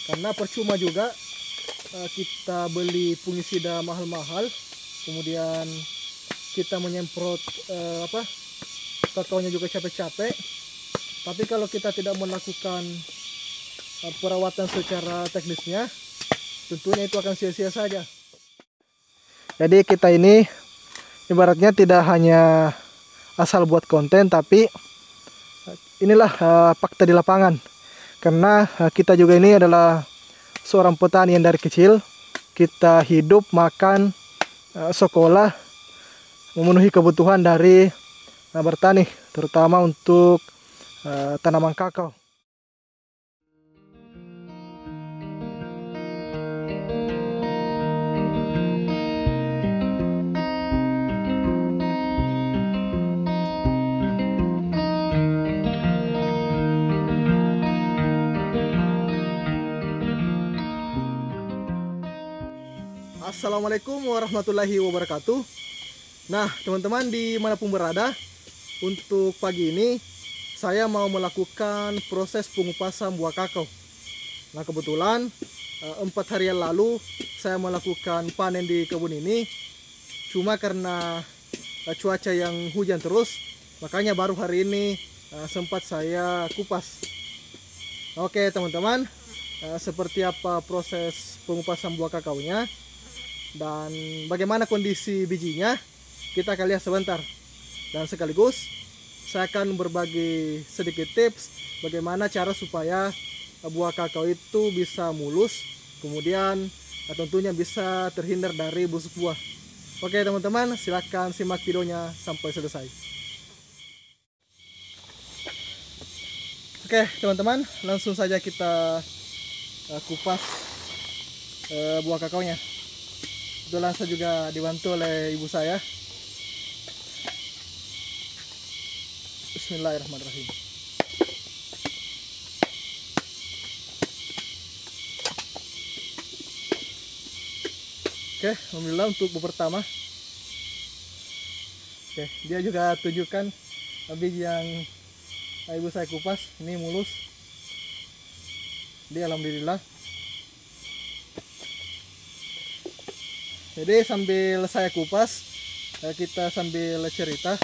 Karena percuma juga kita beli fungisida mahal-mahal, kemudian kita menyemprot kakaonya juga capek-capek, tapi kalau kita tidak melakukan perawatan secara teknisnya, tentunya itu akan sia-sia saja. Jadi kita ini ibaratnya tidak hanya asal buat konten, tapi inilah fakta di lapangan. Karena kita juga ini adalah seorang petani yang dari kecil kita hidup, makan, sekolah, memenuhi kebutuhan dari bertani, terutama untuk tanaman kakao. Assalamualaikum warahmatullahi wabarakatuh. Nah teman-teman dimanapun berada, untuk pagi ini saya mau melakukan proses pengupasan buah kakao. Nah kebetulan 4 hari yang lalu saya melakukan panen di kebun ini. Cuma karena cuaca yang hujan terus, makanya baru hari ini sempat saya kupas. Oke teman-teman, seperti apa proses pengupasan buah kakaonya dan bagaimana kondisi bijinya, kita akan lihat sebentar. Dan sekaligus saya akan berbagi sedikit tips bagaimana cara supaya buah kakao itu bisa mulus, kemudian tentunya bisa terhindar dari busuk buah. Oke teman-teman, silahkan simak videonya sampai selesai. Oke teman-teman, langsung saja kita kupas buah kakaonya. Kebetulan saya juga dibantu oleh ibu saya. Bismillahirrahmanirrahim. Oke, alhamdulillah untuk buah pertama. Oke, dia juga tunjukkan biji yang ibu saya kupas, ini mulus. Jadi alhamdulillah. Jadi sambil saya kupas, kita sambil cerita.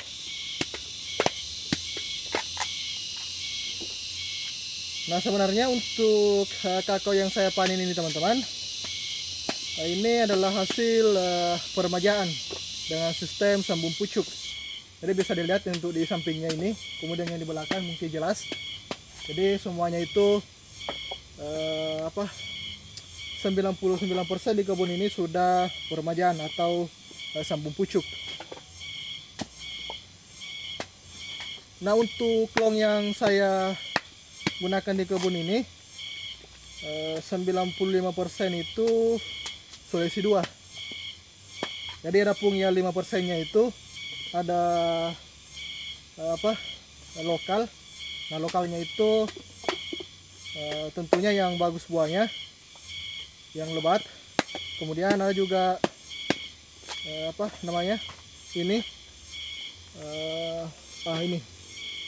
Nah sebenarnya untuk kakao yang saya panen ini teman-teman, ini adalah hasil peremajaan dengan sistem sambung pucuk. Jadi bisa dilihat untuk di sampingnya ini, kemudian yang di belakang mungkin jelas. Jadi semuanya itu 99% di kebun ini sudah peremajaan atau sambung pucuk. Nah untuk klong yang saya gunakan di kebun ini 95% itu Sulawesi 2. Jadi rapungnya 5% nya itu ada lokal. Nah lokalnya itu tentunya yang bagus buahnya, yang lebat. Kemudian ada juga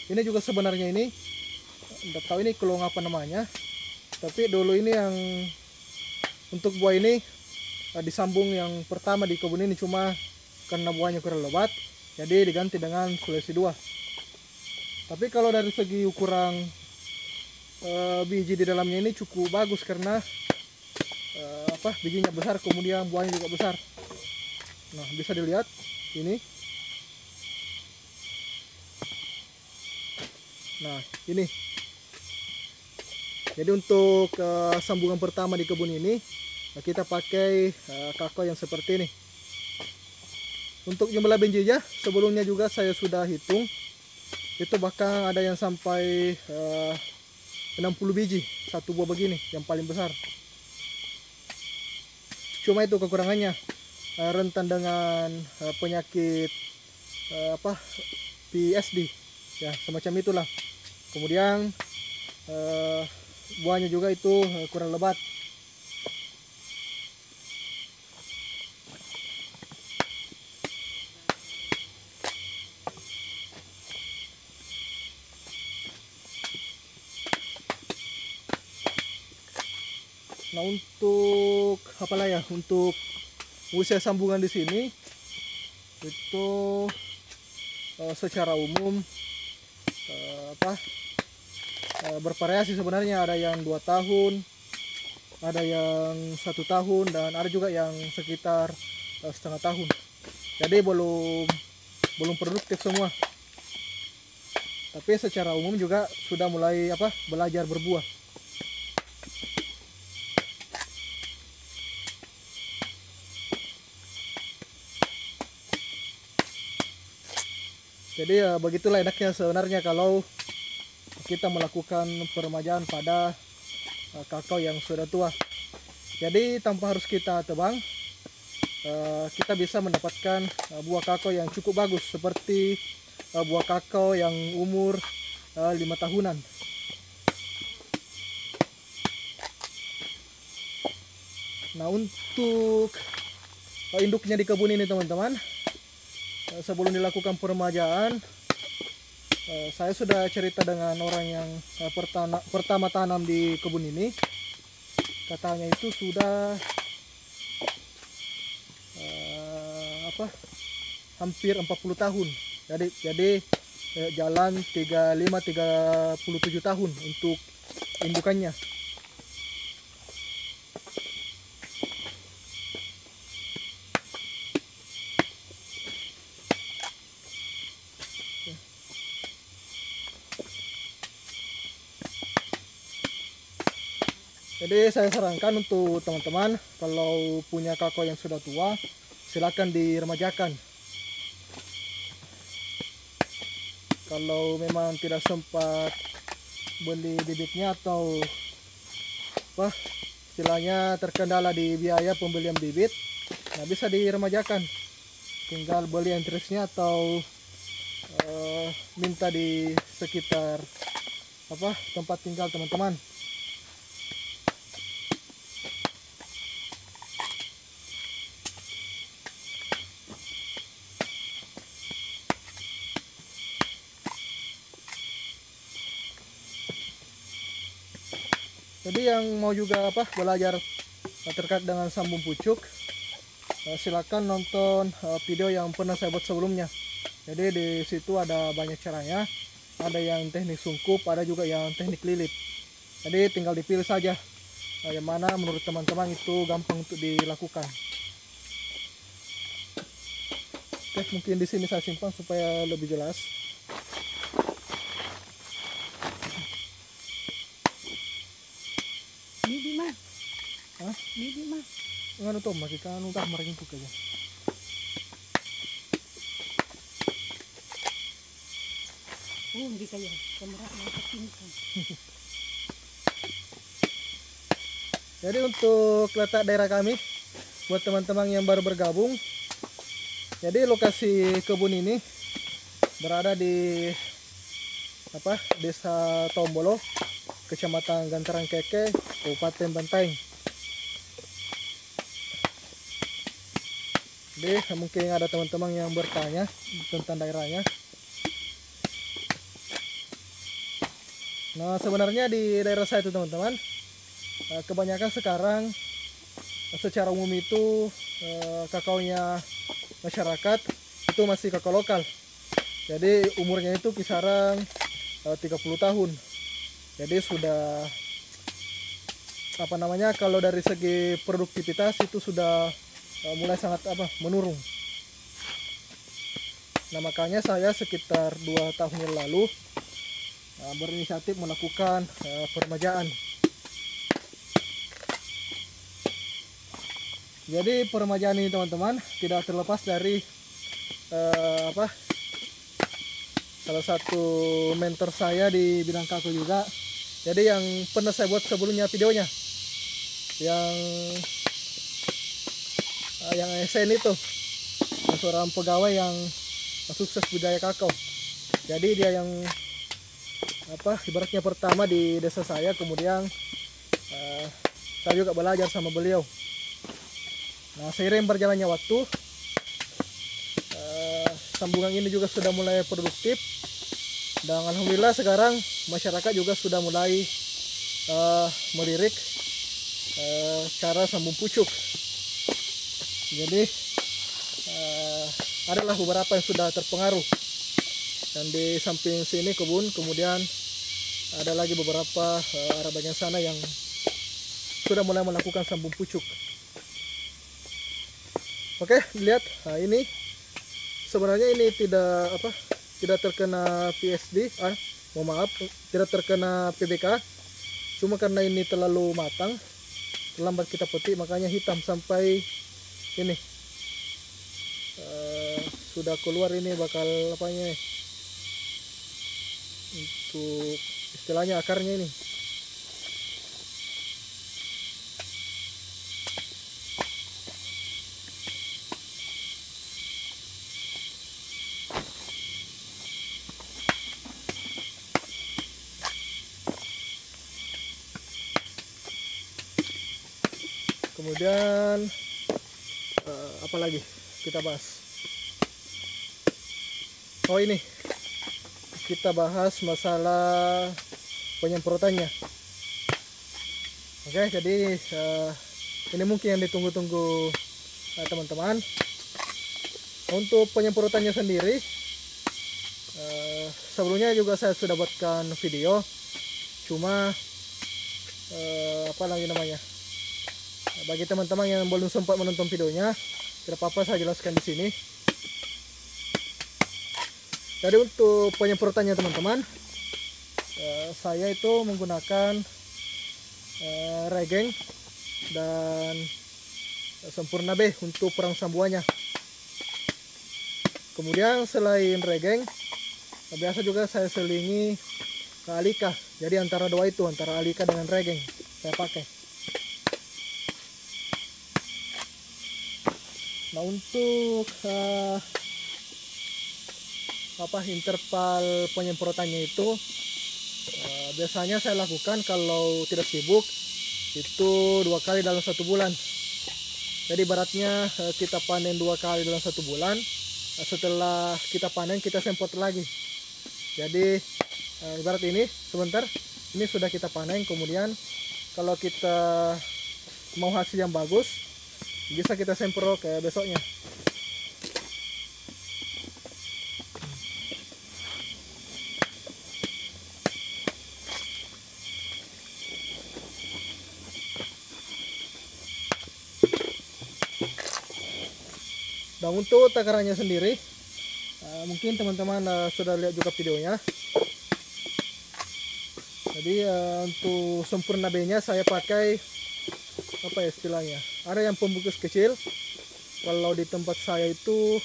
ini juga sebenarnya ini nggak tahu ini kelong apa namanya, tapi dulu ini yang untuk buah ini disambung yang pertama di kebun ini, cuma karena buahnya kurang lebat jadi diganti dengan Sulawesi 2. Tapi kalau dari segi ukuran biji di dalamnya ini cukup bagus karena bijinya besar, kemudian buahnya juga besar. Nah bisa dilihat ini. Nah ini. Jadi untuk sambungan pertama di kebun ini kita pakai kakao yang seperti ini. Untuk jumlah bijinya sebelumnya juga saya sudah hitung. Itu bahkan ada yang sampai 60 biji satu buah begini yang paling besar. Cuma itu kekurangannya, rentan dengan penyakit PSD ya, semacam itulah. Kemudian buahnya juga itu kurang lebat. Nah, untuk apalah ya, untuk usia sambungan di sini itu secara umum bervariasi sebenarnya. Ada yang 2 tahun, ada yang 1 tahun, dan ada juga yang sekitar setengah tahun. Jadi belum produktif semua. Tapi secara umum juga sudah mulai belajar berbuah. Jadi ya begitulah enaknya sebenarnya kalau kita melakukan peremajaan pada kakao yang sudah tua. Jadi tanpa harus kita tebang, kita bisa mendapatkan buah kakao yang cukup bagus, seperti buah kakao yang umur 5 tahunan. Nah, untuk induknya di kebun ini teman-teman, sebelum dilakukan peremajaan, saya sudah cerita dengan orang yang pertama tanam di kebun ini. Katanya itu sudah hampir 40 tahun. Jadi jalan 37 tahun untuk indukannya. Jadi saya sarankan untuk teman-teman, kalau punya kakao yang sudah tua, silakan diremajakan. Kalau memang tidak sempat beli bibitnya atau istilahnya terkendala di biaya pembelian bibit, nah bisa diremajakan. Tinggal beli entresnya atau minta di sekitar tempat tinggal teman-teman. Jadi yang mau juga belajar terkait dengan sambung pucuk, silakan nonton video yang pernah saya buat sebelumnya. Jadi di situ ada banyak caranya. Ada yang teknik sungkup, ada juga yang teknik lilit. Jadi tinggal dipilih saja yang mana menurut teman-teman itu gampang untuk dilakukan. Oke, mungkin di sini saya simpan supaya lebih jelas. Bibi mah. Hah? Bibi mah. Nganu to, makika anu tah maring tuh aja. Hindi kayo. Kamera na katingkan. Jadi untuk letak daerah kami, buat teman-teman yang baru bergabung, jadi lokasi kebun ini berada di Desa Tombolo, Kecamatan Gantaran Keke, Kabupaten Bantaeng. Jadi mungkin ada teman-teman yang bertanya tentang daerahnya. Nah, sebenarnya di daerah saya itu teman-teman, kebanyakan sekarang secara umum itu kakaonya masyarakat itu masih kakao lokal. Jadi umurnya itu kisaran 30 tahun. Jadi sudah kalau dari segi produktivitas itu sudah mulai sangat menurun. Nah, makanya saya sekitar 2 tahun yang lalu berinisiatif melakukan peremajaan. Jadi peremajaan ini teman-teman tidak terlepas dari salah satu mentor saya di bidang kakao juga. Jadi yang pernah saya buat sebelumnya videonya, yang SN itu, seorang pegawai yang sukses budaya kakao. Jadi dia yang ibaratnya pertama di desa saya, kemudian saya juga belajar sama beliau. Nah, seiring berjalannya waktu, sambungan ini juga sudah mulai produktif, dan alhamdulillah sekarang masyarakat juga sudah mulai melirik cara sambung pucuk. Jadi adalah beberapa yang sudah terpengaruh, dan di samping sini kebun, kemudian ada lagi beberapa arah bagian sana yang sudah mulai melakukan sambung pucuk. Oke, lihat. Nah, ini sebenarnya ini tidak terkena PSD, mohon maaf, tidak terkena PBK. Cuma karena ini terlalu matang, terlambat kita petik, makanya hitam sampai ini. Sudah keluar ini bakal apanya nih, untuk istilahnya akarnya ini. Kemudian apa lagi kita bahas? Oh, ini kita bahas masalah penyemprotannya. Oke, jadi ini mungkin yang ditunggu-tunggu teman-teman. Untuk penyemprotannya sendiri, sebelumnya juga saya sudah buatkan video, cuma apa lagi namanya, bagi teman-teman yang belum sempat menonton videonya, tidak apa-apa saya jelaskan di sini. Jadi untuk penyemprotannya teman-teman, saya itu menggunakan Regeng dan Sempurna B untuk perang sambuannya. Kemudian selain Regeng, biasa juga saya selingi ke Alika. Jadi antara dua itu, antara Alika dengan Regeng saya pakai. Nah, untuk interval penyemprotannya itu biasanya saya lakukan kalau tidak sibuk itu 2 kali dalam 1 bulan. Jadi ibaratnya kita panen 2 kali dalam 1 bulan, setelah kita panen kita semprot lagi. Jadi ibarat ini sebentar, ini sudah kita panen, kemudian kalau kita mau hasil yang bagus bisa kita semprot ke besoknya. Dan untuk takarannya sendiri, mungkin teman-teman sudah lihat juga videonya. Jadi untuk Sempurna B-nya saya pakai apa ya istilahnya? Ada yang pembungkus kecil. Kalau di tempat saya itu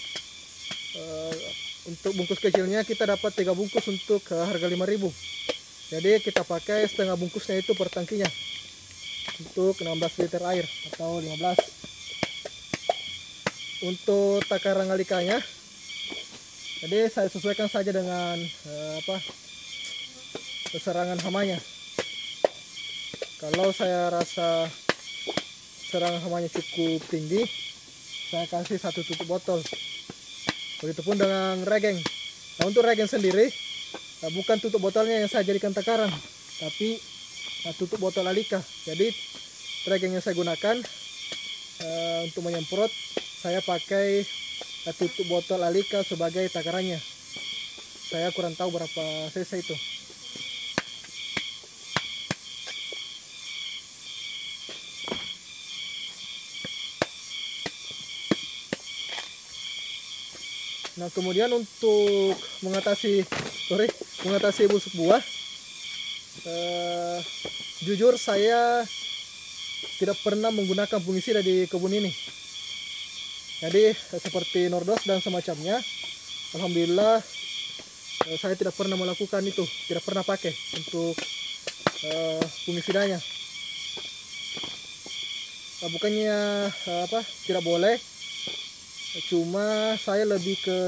untuk bungkus kecilnya kita dapat 3 bungkus untuk harga 5.000. Jadi kita pakai setengah bungkusnya itu per tangkinya untuk 16 liter air atau 15. Untuk takaran alikanya, jadi saya sesuaikan saja dengan serangan hamanya. Kalau saya rasa serangan hamanya cukup tinggi, saya kasih 1 tutup botol. Begitupun dengan Regeng. Nah, untuk Regeng sendiri, bukan tutup botolnya yang saya jadikan takaran, tapi tutup botol Alika. Jadi Regeng yang saya gunakan untuk menyemprot, saya pakai tutup botol Alika sebagai takarannya. Saya kurang tahu berapa cc itu. Nah, kemudian untuk mengatasi busuk buah, jujur saya tidak pernah menggunakan fungisida di kebun ini. Jadi seperti Nordos dan semacamnya, alhamdulillah saya tidak pernah melakukan itu, tidak pernah pakai untuk fungisidanya. Bukannya tidak boleh, cuma saya lebih ke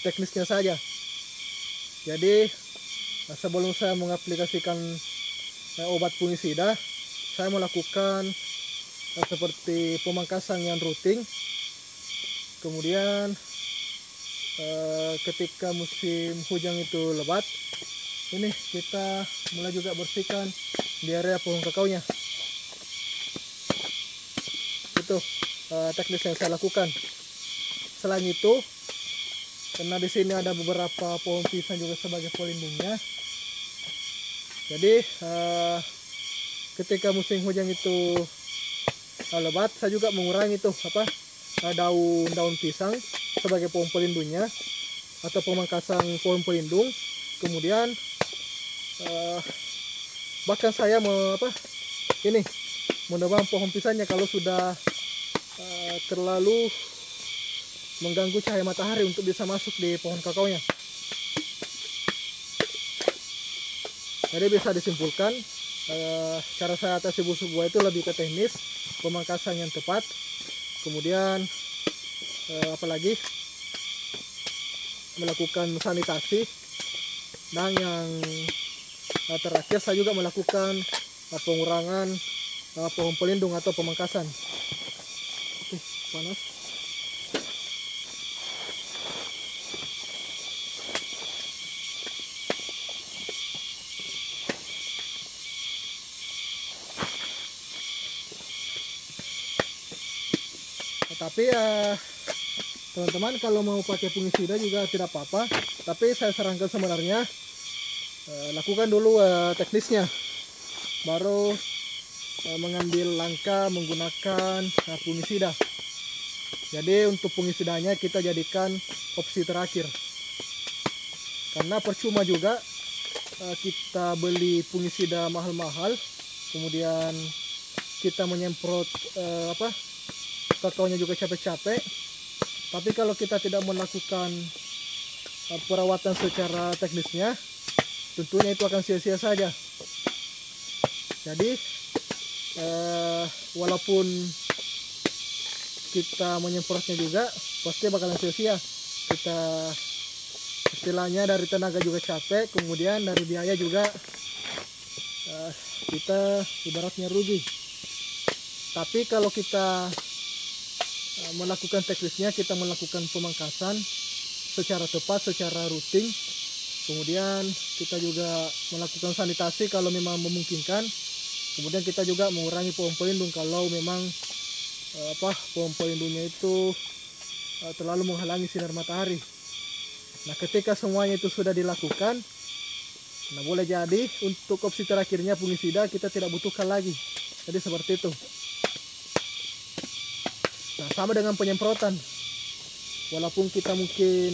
teknisnya saja. Jadi sebelum saya mengaplikasikan obat fungisida, saya melakukan seperti pemangkasan yang rutin. Kemudian ketika musim hujan itu lebat, ini kita mulai juga bersihkan di area pohon kakaonya. itu teknis yang saya lakukan. Selain itu, karena di sini ada beberapa pohon pisang juga sebagai pelindungnya, jadi ketika musim hujan itu lebat, saya juga mengurangi tuh daun-daun pisang sebagai pohon pelindungnya atau pemangkasan pohon pelindung. Kemudian bahkan saya menebang pohon pisangnya kalau sudah terlalu mengganggu cahaya matahari untuk bisa masuk di pohon kakaonya. Jadi bisa disimpulkan cara saya atasi busuk buah itu lebih ke teknis, pemangkasan yang tepat, kemudian apalagi melakukan sanitasi, dan yang terakhir saya juga melakukan pengurangan pohon pelindung atau pemangkasan. Oke, panas. Tapi teman-teman kalau mau pakai fungisida juga tidak apa-apa, tapi saya sarankan sebenarnya lakukan dulu teknisnya, baru mengambil langkah menggunakan fungisida. Jadi untuk fungisidanya kita jadikan opsi terakhir, karena percuma juga kita beli fungisida mahal-mahal, kemudian kita menyemprot kakaonya juga capek-capek, tapi kalau kita tidak melakukan perawatan secara teknisnya, tentunya itu akan sia-sia saja. Jadi walaupun kita menyemprotnya juga pasti bakalan sia-sia. Kita istilahnya dari tenaga juga capek, kemudian dari biaya juga kita ibaratnya rugi. Tapi kalau kita melakukan teknisnya, kita melakukan pemangkasan secara tepat, secara rutin, kemudian kita juga melakukan sanitasi kalau memang memungkinkan, kemudian kita juga mengurangi pohon pelindung kalau memang pohon pelindungnya itu terlalu menghalangi sinar matahari. Nah, ketika semuanya itu sudah dilakukan, nah boleh jadi untuk opsi terakhirnya fungisida kita tidak butuhkan lagi. Jadi seperti itu. Nah, sama dengan penyemprotan, walaupun kita mungkin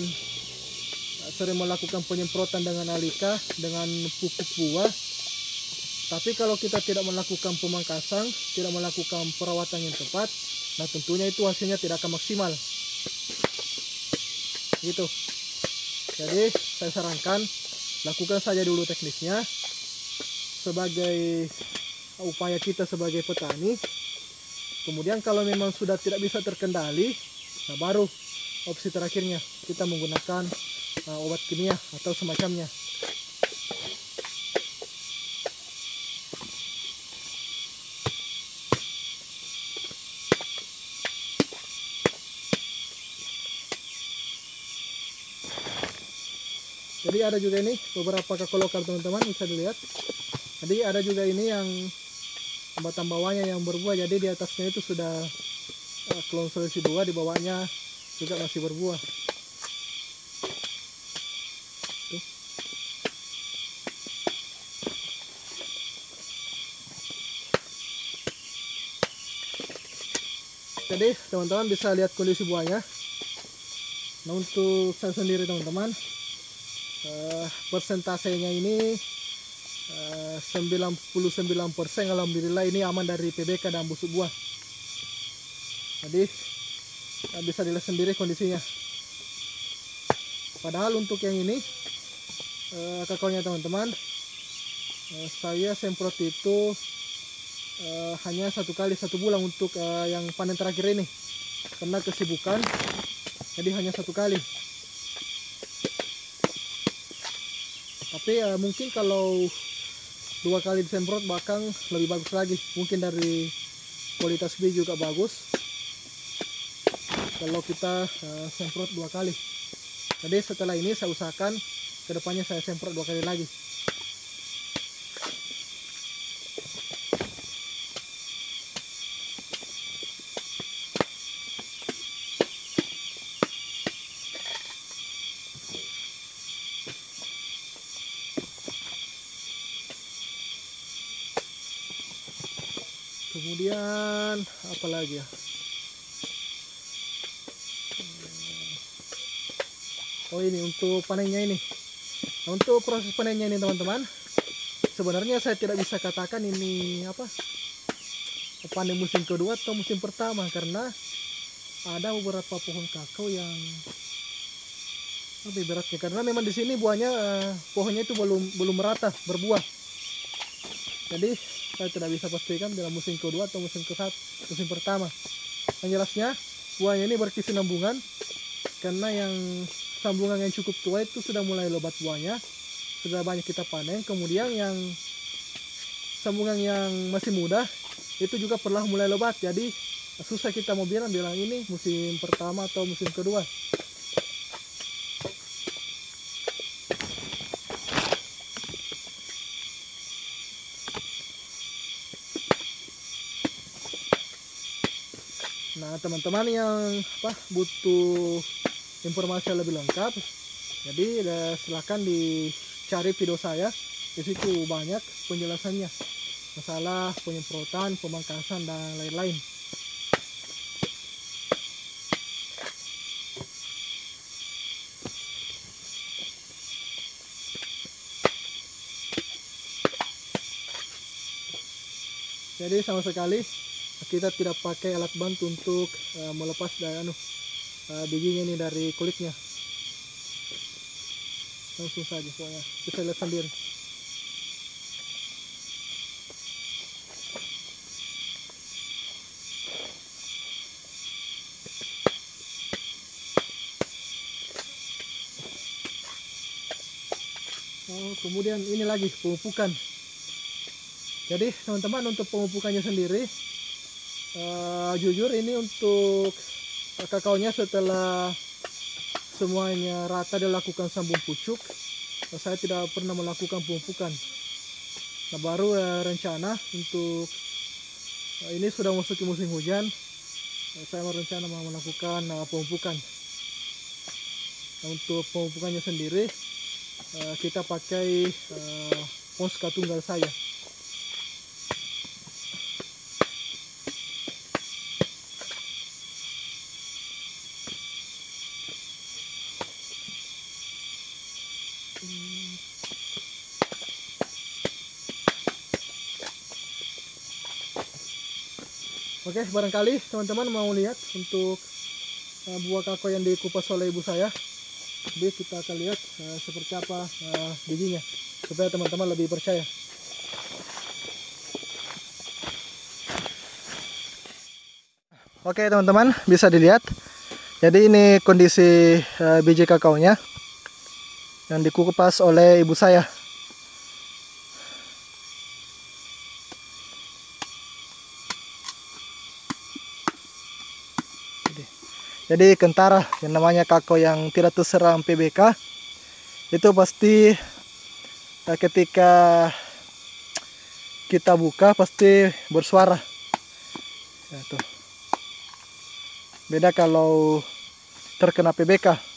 sering melakukan penyemprotan dengan alika, dengan pupuk buah, tapi kalau kita tidak melakukan pemangkasan, tidak melakukan perawatan yang tepat, nah tentunya itu hasilnya tidak akan maksimal gitu. Jadi saya sarankan lakukan saja dulu teknisnya sebagai upaya kita sebagai petani. Kemudian kalau memang sudah tidak bisa terkendali, nah baru opsi terakhirnya kita menggunakan obat kimia atau semacamnya. Jadi ada juga ini beberapa kakao lokal teman-teman, bisa dilihat. Jadi ada juga ini yang batang bawahnya yang berbuah, jadi di atasnya itu sudah klon selisih 2, di bawahnya juga masih berbuah. Tuh. Jadi teman-teman bisa lihat kondisi buahnya. Nah, untuk saya sendiri teman-teman, persentasenya ini 99% alhamdulillah ini aman dari PBK dan busuk buah. Jadi bisa dilihat sendiri kondisinya. Padahal untuk yang ini kakaonya teman-teman, saya semprot itu hanya 1 kali 1 bulan untuk yang panen terakhir ini, karena kesibukan, jadi hanya 1 kali. Tapi mungkin kalau 2 kali disemprot bahkan lebih bagus lagi. Mungkin dari kualitas biji juga bagus kalau kita semprot 2 kali. Jadi setelah ini saya usahakan kedepannya saya semprot 2 kali lagi. Kemudian apa lagi ya? Oh, ini untuk panennya ini. Nah, untuk proses panennya ini teman-teman, sebenarnya saya tidak bisa katakan ini apa panen musim kedua atau musim pertama, karena ada beberapa pohon kakao yang lebih beratnya, karena memang di sini buahnya pohonnya itu belum merata berbuah. Jadi saya tidak bisa pastikan dalam musim kedua atau musim pertama. Yang jelasnya buahnya ini berkesinambungan, karena yang sambungan yang cukup tua itu sudah mulai lebat buahnya, sudah banyak kita panen. Kemudian yang sambungan yang masih muda itu juga pernah mulai lebat, jadi susah kita mau bilang ini musim pertama atau musim kedua. Nah, teman-teman yang butuh informasi lebih lengkap, jadi silahkan dicari video saya, di situ banyak penjelasannya masalah penyemprotan, pemangkasan dan lain-lain. Jadi sama sekali kita tidak pakai alat bantu untuk melepas dari bijinya ini dari kulitnya. Langsung saja pokoknya, kita lihat sendiri. Oh, kemudian ini lagi pemupukan. Jadi teman-teman, untuk pemupukannya sendiri, jujur ini untuk kakaonya setelah semuanya rata dilakukan sambung pucuk, saya tidak pernah melakukan pemupukan. Nah, baru rencana untuk ini sudah masuk musim hujan, saya merencana mau melakukan pemupukan. Nah, untuk pemupukannya sendiri kita pakai Ponska tunggal saya. Oke, barangkali teman-teman mau lihat untuk buah kakao yang dikupas oleh ibu saya. Jadi kita akan lihat seperti apa bijinya, supaya teman-teman lebih percaya. Oke teman-teman, bisa dilihat. Jadi ini kondisi biji kakaonya yang dikupas oleh ibu saya. Jadi kentara, yang namanya kakao yang tidak terserang PBK, itu pasti ketika kita buka pasti bersuara. Ya, tuh. Beda kalau terkena PBK.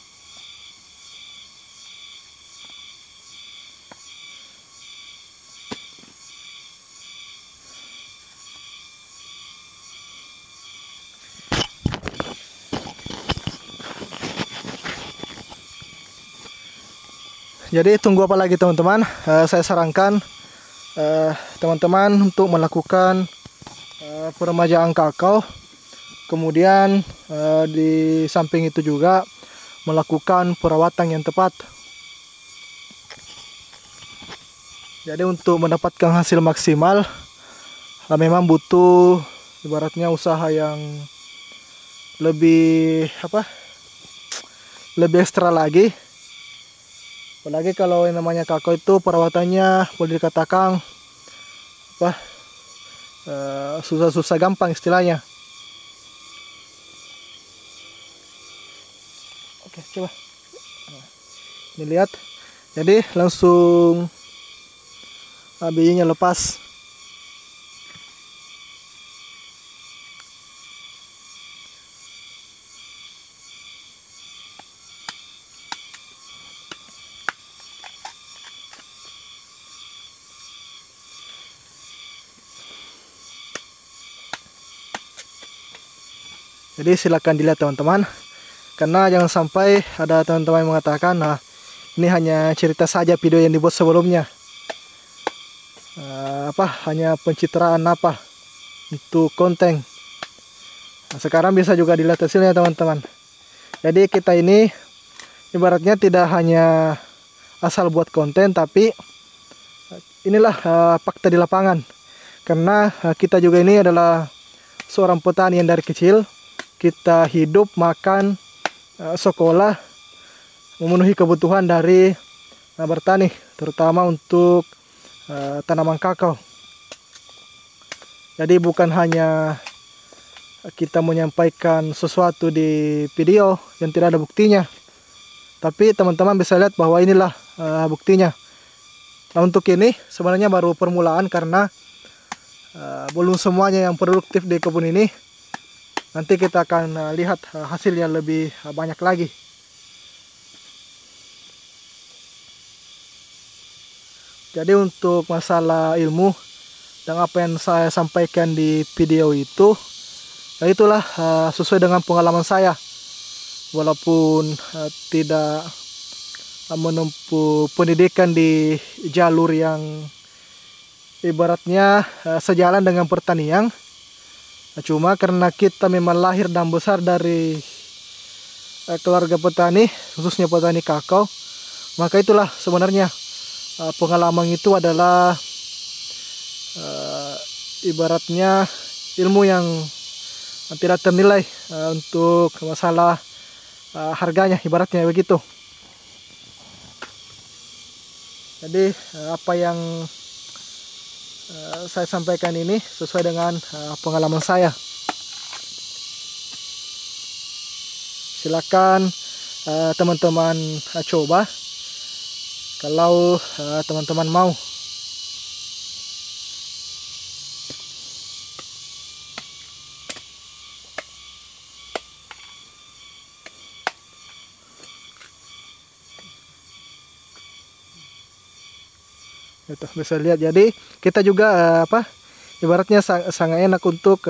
Jadi tunggu apa lagi teman-teman? Saya sarankan teman-teman untuk melakukan peremajaan kakao. Kemudian di samping itu juga melakukan perawatan yang tepat. Jadi untuk mendapatkan hasil maksimal memang butuh ibaratnya usaha yang lebih lebih ekstra lagi. Apalagi kalau yang namanya kakao itu perawatannya boleh dikatakan susah-susah gampang istilahnya. Oke, coba. Nah, ini lihat. Jadi langsung bijinya lepas. Jadi silakan dilihat teman-teman, karena jangan sampai ada teman-teman yang mengatakan, nah ini hanya cerita saja video yang dibuat sebelumnya, hanya pencitraan untuk konten. Nah, sekarang bisa juga dilihat hasilnya teman-teman. Jadi kita ini ibaratnya tidak hanya asal buat konten, tapi inilah fakta di lapangan. Karena kita juga ini adalah seorang petani yang dari kecil kita hidup, makan, sekolah, memenuhi kebutuhan dari bertani, terutama untuk tanaman kakao. Jadi bukan hanya kita menyampaikan sesuatu di video yang tidak ada buktinya, tapi teman-teman bisa lihat bahwa inilah buktinya. Nah, untuk ini sebenarnya baru permulaan, karena belum semuanya yang produktif di kebun ini. Nanti kita akan lihat hasilnya lebih banyak lagi. Jadi untuk masalah ilmu dan apa yang saya sampaikan di video itu, ya itulah sesuai dengan pengalaman saya. Walaupun tidak menempuh pendidikan di jalur yang ibaratnya sejalan dengan pertanian, cuma karena kita memang lahir dan besar dari keluarga petani, khususnya petani kakao, maka itulah sebenarnya pengalaman itu adalah ibaratnya ilmu yang tidak ternilai untuk masalah harganya, ibaratnya begitu. Jadi apa yang saya sampaikan ini sesuai dengan pengalaman saya. Silakan teman-teman coba kalau teman-teman mau. Itu bisa lihat. Jadi kita juga ibaratnya sangat enak untuk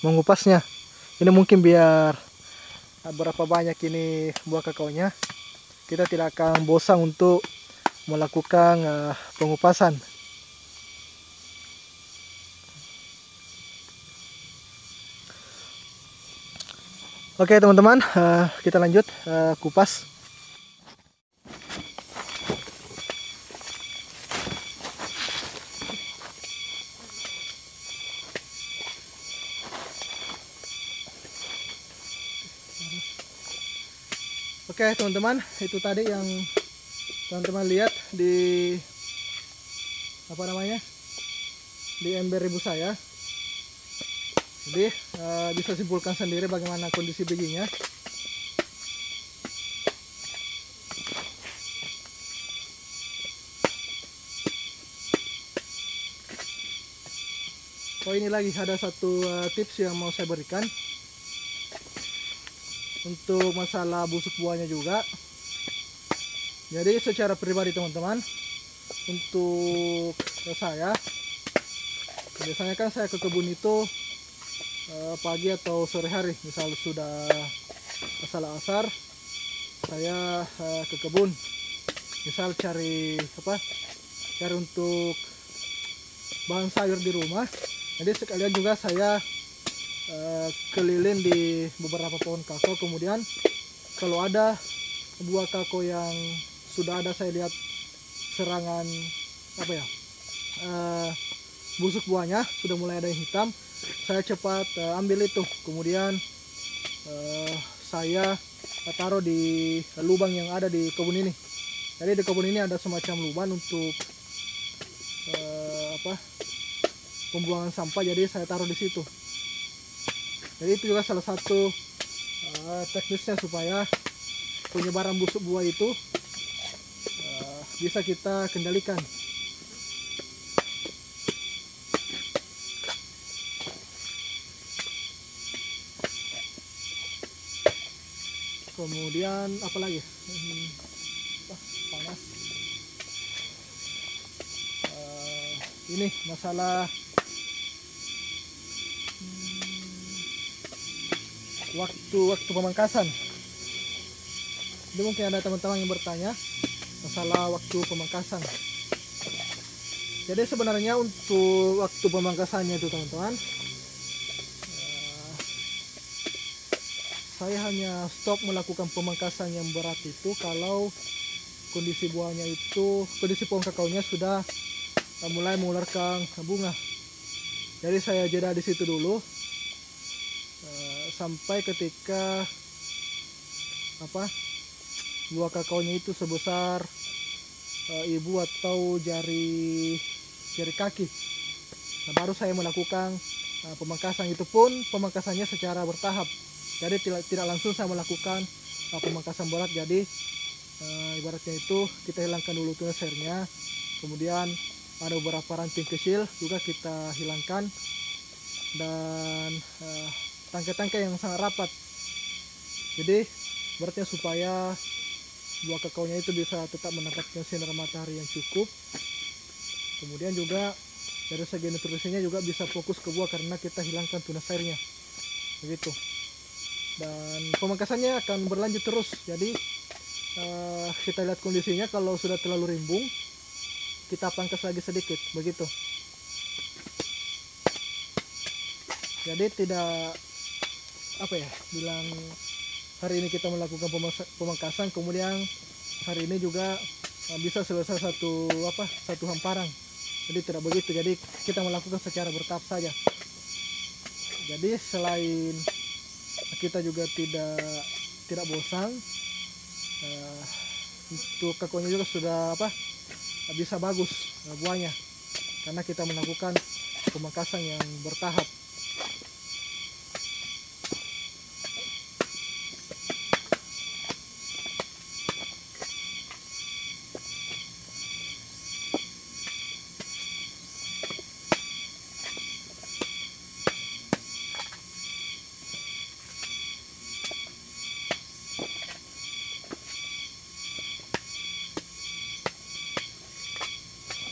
mengupasnya. Ini mungkin biar berapa banyak ini buah kakaonya, kita tidak akan bosan untuk melakukan pengupasan. Oke teman-teman, kita lanjut kupas. Oke teman-teman, itu tadi yang teman-teman lihat di di ember ibu saya. Jadi bisa simpulkan sendiri bagaimana kondisi bijinya. Oh, ini lagi ada satu tips yang mau saya berikan untuk masalah busuk buahnya juga. Jadi secara pribadi teman-teman, untuk saya biasanya kan saya ke kebun itu pagi atau sore hari. Misal sudah asar-asar, saya ke kebun, misal cari untuk bahan sayur di rumah. Jadi sekalian juga saya keliling di beberapa pohon kakao. Kemudian kalau ada buah kakao yang sudah ada saya lihat serangan busuk buahnya sudah mulai ada yang hitam, saya cepat ambil itu. Kemudian saya taruh di lubang yang ada di kebun ini. Jadi di kebun ini ada semacam lubang untuk pembuangan sampah, jadi saya taruh di situ. Jadi itu juga salah satu teknisnya supaya penyebaran busuk buah itu bisa kita kendalikan. Kemudian apa lagi? Panas. Ini masalah waktu pemangkasan. Jadi mungkin ada teman-teman yang bertanya masalah waktu pemangkasan. Jadi sebenarnya untuk waktu pemangkasannya itu teman-teman, saya hanya stop melakukan pemangkasan yang berat itu kalau kondisi buahnya itu, kondisi pohon kakaonya sudah mulai mengeluarkan bunga. Jadi saya jeda di situ dulu sampai ketika buah kakaonya itu sebesar ibu atau jari kaki. Nah, baru saya melakukan pemangkasan. Itu pun pemangkasannya secara bertahap. Jadi tidak langsung saya melakukan pemangkasan berat. Jadi ibaratnya itu kita hilangkan dulu tunasernya, kemudian ada beberapa ranting kecil juga kita hilangkan, dan tangkai-tangkai yang sangat rapat. Jadi ibaratnya supaya buah kakaonya itu bisa tetap mendapatkan sinar matahari yang cukup. Kemudian juga dari segi nutrisinya juga bisa fokus ke buah karena kita hilangkan tunas airnya, begitu. Dan pemangkasannya akan berlanjut terus. Jadi kita lihat kondisinya, kalau sudah terlalu rimbung kita pangkas lagi sedikit, begitu. Jadi tidak bilang hari ini kita melakukan pemangkasan kemudian hari ini juga bisa selesai satu hamparan. Jadi tidak begitu. Jadi kita melakukan secara bertahap saja. Jadi selain kita juga tidak bosan, untuk kakaonya juga sudah bisa bagus buahnya karena kita melakukan pemangkasan yang bertahap.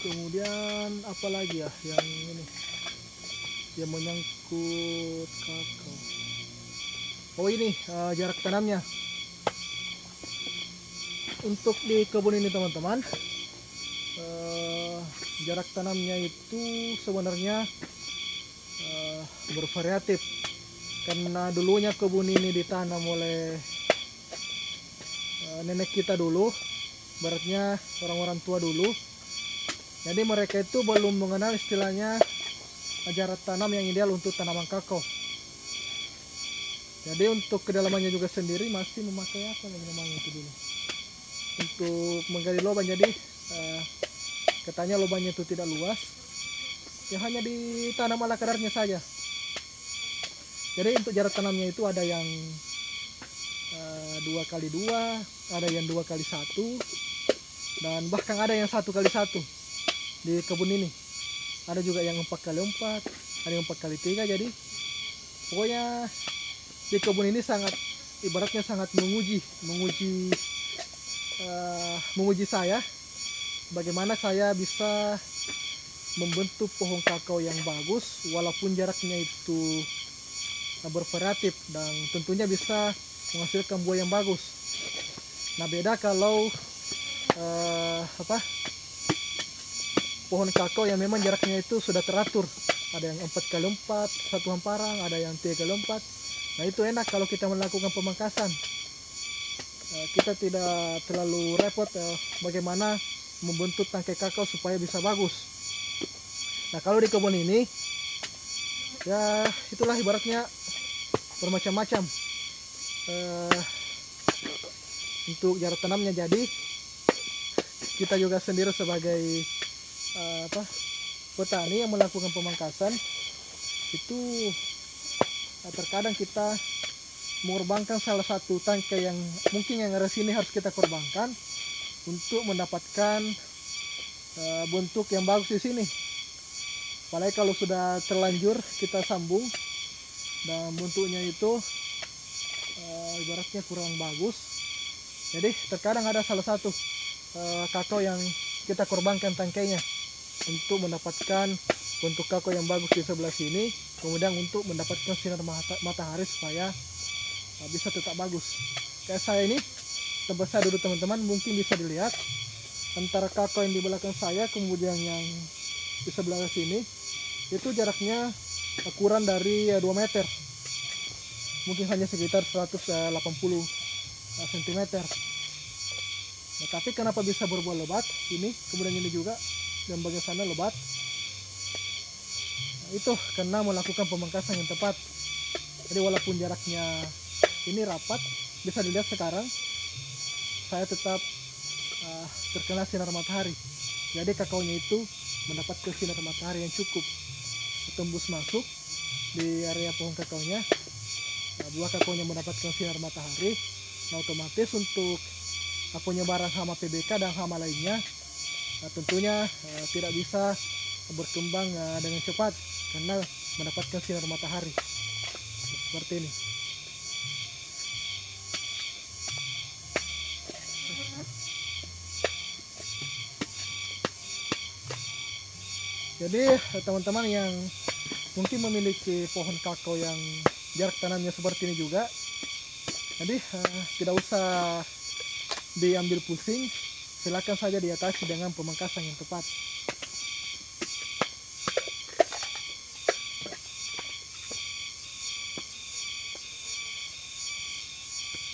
Kemudian apalagi ya yang ini yang menyangkut kakao. Oh ini jarak tanamnya. Untuk di kebun ini teman-teman, jarak tanamnya itu sebenarnya bervariatif karena dulunya kebun ini ditanam oleh nenek kita dulu, baratnya orang-orang tua dulu. Jadi mereka itu belum mengenal istilahnya jarak tanam yang ideal untuk tanaman kakao. Jadi untuk kedalamannya juga sendiri masih memakai namanya itu dulu untuk menggali lubang. Jadi katanya lubangnya itu tidak luas, ya hanya ditanam ala kadarnya saja. Jadi untuk jarak tanamnya itu ada yang 2x2, ada yang 2x1, dan bahkan ada yang 1x1 di kebun ini. Ada juga yang 4x4, ada yang 4x3. Jadi pokoknya di kebun ini ibaratnya sangat menguji saya bagaimana saya bisa membentuk pohon kakao yang bagus walaupun jaraknya itu bervariatif dan tentunya bisa menghasilkan buah yang bagus. Nah beda kalau pohon kakao yang memang jaraknya itu sudah teratur, ada yang 4x4 satu hamparan, ada yang 3x4. Nah itu enak kalau kita melakukan pemangkasan, kita tidak terlalu repot bagaimana membentuk tangkai kakao supaya bisa bagus. Nah kalau di kebun ini ya itulah ibaratnya bermacam-macam untuk jarak tanamnya. Jadi kita juga sendiri sebagai petani yang melakukan pemangkasan itu terkadang kita mengorbankan salah satu tangkai yang mungkin yang ada sini harus kita korbankan untuk mendapatkan bentuk yang bagus di sini. Apalagi kalau sudah terlanjur kita sambung dan bentuknya itu ibaratnya kurang bagus. Jadi terkadang ada salah satu kakao yang kita korbankan tangkainya untuk mendapatkan bentuk kakao yang bagus di sebelah sini, kemudian untuk mendapatkan sinar matahari supaya bisa tetap bagus. Kayak saya ini, tempat saya duduk teman-teman, mungkin bisa dilihat antara kakao yang di belakang saya kemudian yang di sebelah sini itu jaraknya kurang dari 2 meter, mungkin hanya sekitar 180 cm. Nah, tapi kenapa bisa berbuah lebat ini, kemudian ini juga, dan bagian sana lebat? Nah, itu karena melakukan pemangkasan yang tepat. Jadi walaupun jaraknya ini rapat, bisa dilihat sekarang saya tetap terkena sinar matahari. Jadi kakaonya itu mendapatkan sinar matahari yang cukup tembus masuk di area pohon kakaonya. Nah, buah kakaonya mendapatkan sinar matahari. Nah, otomatis untuk penyebaran hama PBK dan hama lainnya tentunya tidak bisa berkembang dengan cepat karena mendapatkan sinar matahari seperti ini. Jadi teman-teman yang mungkin memiliki pohon kakao yang jarak tanamnya seperti ini juga, jadi tidak usah diambil pusing, silakan saja diatasi dengan pemangkasan yang tepat.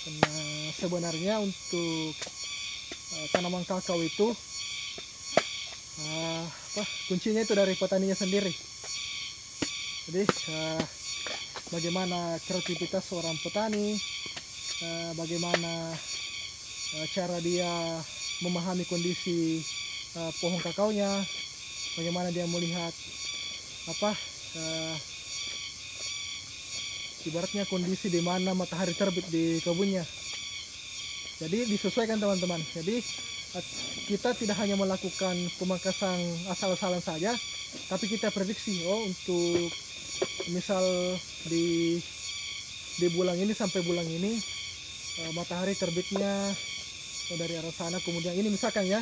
Karena sebenarnya untuk tanaman kakao itu kuncinya itu dari petaninya sendiri. Jadi bagaimana kreativitas seorang petani, bagaimana cara dia memahami kondisi pohon kakaonya, bagaimana dia melihat ibaratnya kondisi di mana matahari terbit di kebunnya. Jadi disesuaikan teman-teman. Jadi kita tidak hanya melakukan pemangkasan asal-asalan saja, tapi kita prediksi, untuk misal di bulan ini sampai bulan ini matahari terbitnya dari arah sana, kemudian ini misalkan ya,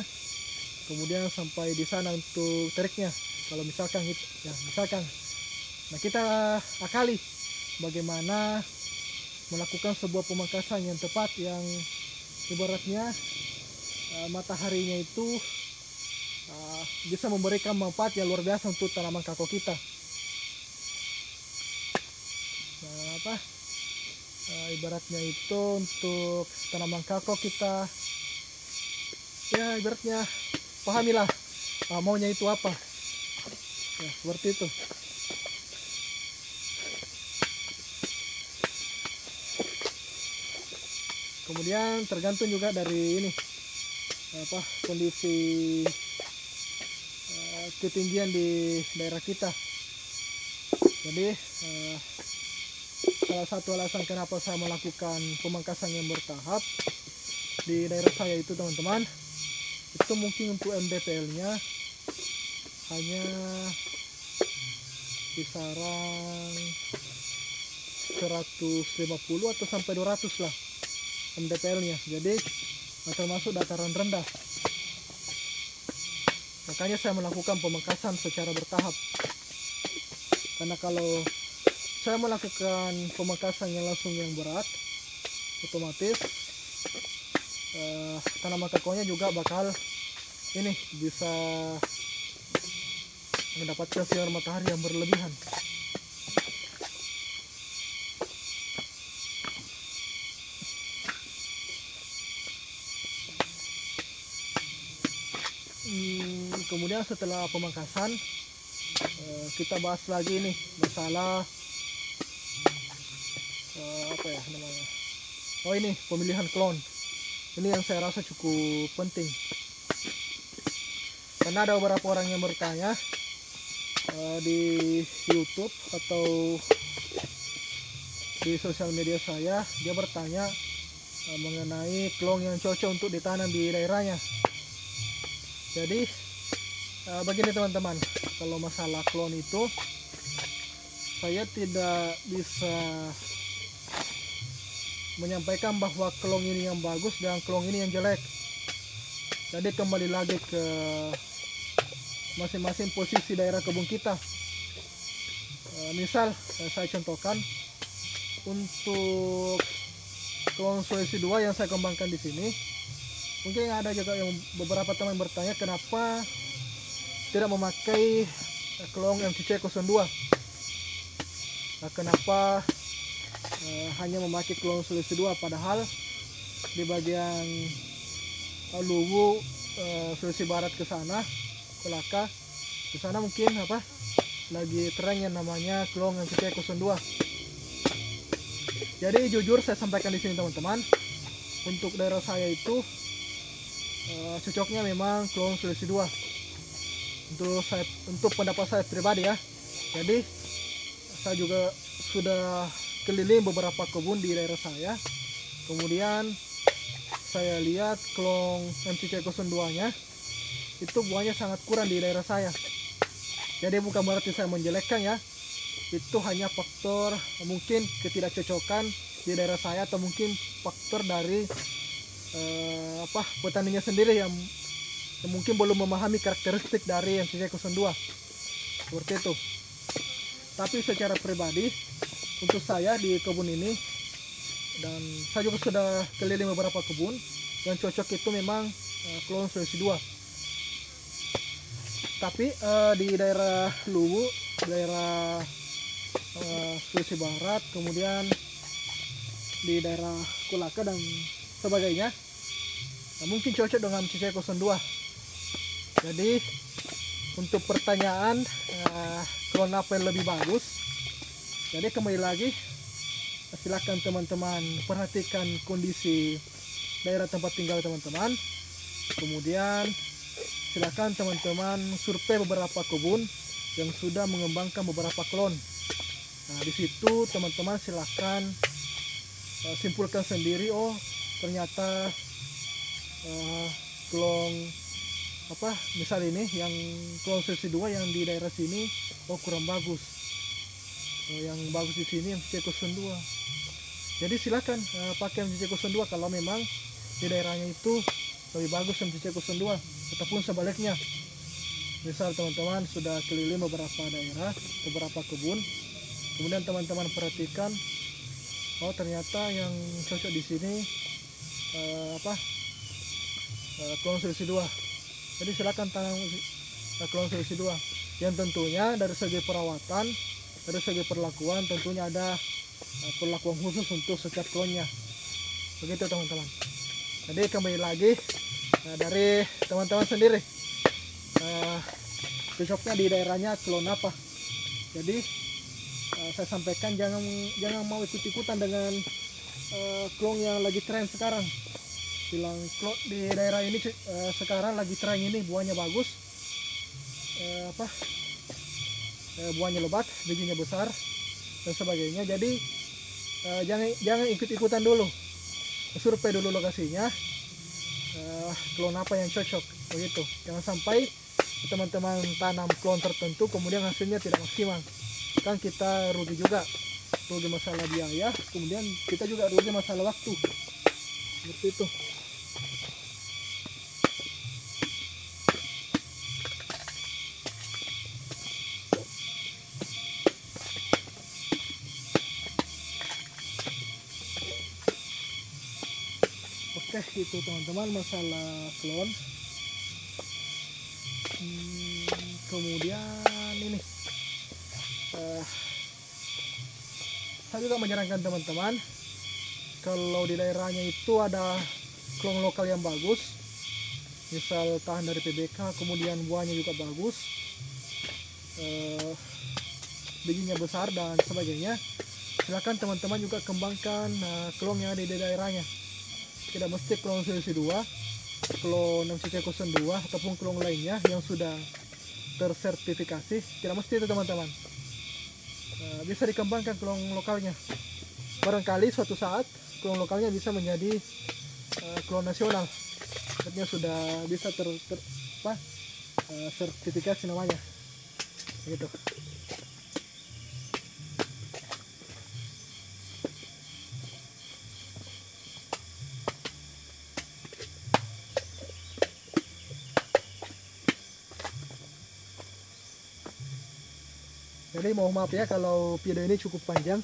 kemudian sampai di sana untuk teriknya, kalau misalkan gitu ya, misalkan. Nah, kita akali bagaimana melakukan sebuah pemangkasan yang tepat, yang ibaratnya mataharinya itu bisa memberikan manfaat yang luar biasa untuk tanaman kakao kita. Nah, ibaratnya itu untuk tanaman kakao kita, ya ibaratnya pahamilah maunya itu apa, ya seperti itu. Kemudian tergantung juga dari ini kondisi ketinggian di daerah kita. Jadi salah satu alasan kenapa saya melakukan pemangkasan yang bertahap di daerah saya itu teman-teman, itu mungkin untuk MDPL nya hanya kisaran 150 atau sampai 200 lah MDPL nya. Jadi termasuk dataran rendah, makanya saya melakukan pemangkasan secara bertahap. Karena kalau saya melakukan pemangkasan yang langsung yang berat, otomatis tanaman kakaonya juga bakal ini bisa mendapatkan sinar matahari yang berlebihan. Kemudian setelah pemangkasan kita bahas lagi nih masalah ini pemilihan klon. Ini yang saya rasa cukup penting, karena ada beberapa orang yang bertanya di YouTube atau di sosial media saya, dia bertanya mengenai klon yang cocok untuk ditanam di daerahnya. Jadi begini teman-teman, kalau masalah klon itu saya tidak bisa menyampaikan bahwa klon ini yang bagus dan klon ini yang jelek. Jadi kembali lagi ke masing-masing posisi daerah kebun kita. Misal saya contohkan, untuk klon Sulawesi 2 yang saya kembangkan di sini. Mungkin ada juga yang beberapa teman bertanya kenapa tidak memakai klon MCC02. Nah, kenapa hanya memakai klon Sulawesi 2, padahal di bagian Luwu, Sulawesi Barat ke sana, Kolaka ke sana mungkin lagi tren yang namanya klon MCC02. Jadi jujur saya sampaikan di sini teman-teman, untuk daerah saya itu cocoknya memang klon Sulawesi 2. Untuk pendapat saya pribadi ya. Jadi saya juga sudah keliling beberapa kebun di daerah saya. Kemudian saya lihat klon MCC02-nya itu buahnya sangat kurang di daerah saya. Jadi bukan berarti saya menjelekkan ya. Itu hanya faktor mungkin ketidakcocokan di daerah saya, atau mungkin faktor dari petaninya sendiri yang mungkin belum memahami karakteristik dari MCC02 seperti itu. Tapi secara pribadi untuk saya di kebun ini, dan saya juga sudah keliling beberapa kebun, yang cocok itu memang klon Sulawesi 2. Tapi di daerah Luwu, daerah Sulawesi Barat, kemudian di daerah Kolaka dan sebagainya, mungkin cocok dengan MCC02. Jadi untuk pertanyaan klon apa yang lebih bagus, jadi kembali lagi silakan teman-teman perhatikan kondisi daerah tempat tinggal teman-teman. Kemudian silakan teman-teman survei beberapa kebun yang sudah mengembangkan beberapa klon. Nah, di situ teman-teman silakan simpulkan sendiri, oh ternyata klon misal ini yang klon Sulawesi 2 yang di daerah sini kurang bagus. Yang bagus di sini MCC02. Jadi silakan pakai MCC02 kalau memang di daerahnya itu lebih bagus MCC02, ataupun sebaliknya. Misal teman-teman sudah keliling beberapa daerah, beberapa kebun, kemudian teman-teman perhatikan, oh ternyata yang cocok di sini klon Sulawesi 2. Jadi silakan tanam klon Sulawesi 2 yang tentunya dari segi perawatan, dari segi perlakuan tentunya ada perlakuan khusus untuk setiap klonnya. Begitu teman-teman. Jadi kembali lagi dari teman-teman sendiri, cocoknya di daerahnya klon apa. Jadi saya sampaikan jangan mau ikut-ikutan dengan klon yang lagi tren sekarang. Bilang klon di daerah ini sekarang lagi tren ini buahnya bagus, buahnya lebat, bijinya besar dan sebagainya. Jadi jangan ikut-ikutan dulu, survei dulu lokasinya, klon apa yang cocok begitu. Jangan sampai teman-teman tanam klon tertentu kemudian hasilnya tidak maksimal, kan kita rugi juga, rugi masalah biaya, kemudian kita juga rugi masalah waktu seperti itu. Oke, itu teman-teman masalah klon. Kemudian ini saya juga menyarankan teman-teman, kalau di daerahnya itu ada klon lokal yang bagus, misal tahan dari PBK, kemudian buahnya juga bagus, bijinya besar dan sebagainya, silakan teman-teman juga kembangkan klon yang ada di daerahnya. Tidak mesti klon Sulawesi 2, klon MCC02 ataupun klon lainnya yang sudah tersertifikasi, tidak mesti itu teman-teman. Bisa dikembangkan klon lokalnya. Barangkali suatu saat klon lokalnya bisa menjadi klon nasional. Artinya sudah bisa sertifikasi namanya. Gitu. Jadi mohon maaf ya kalau video ini cukup panjang.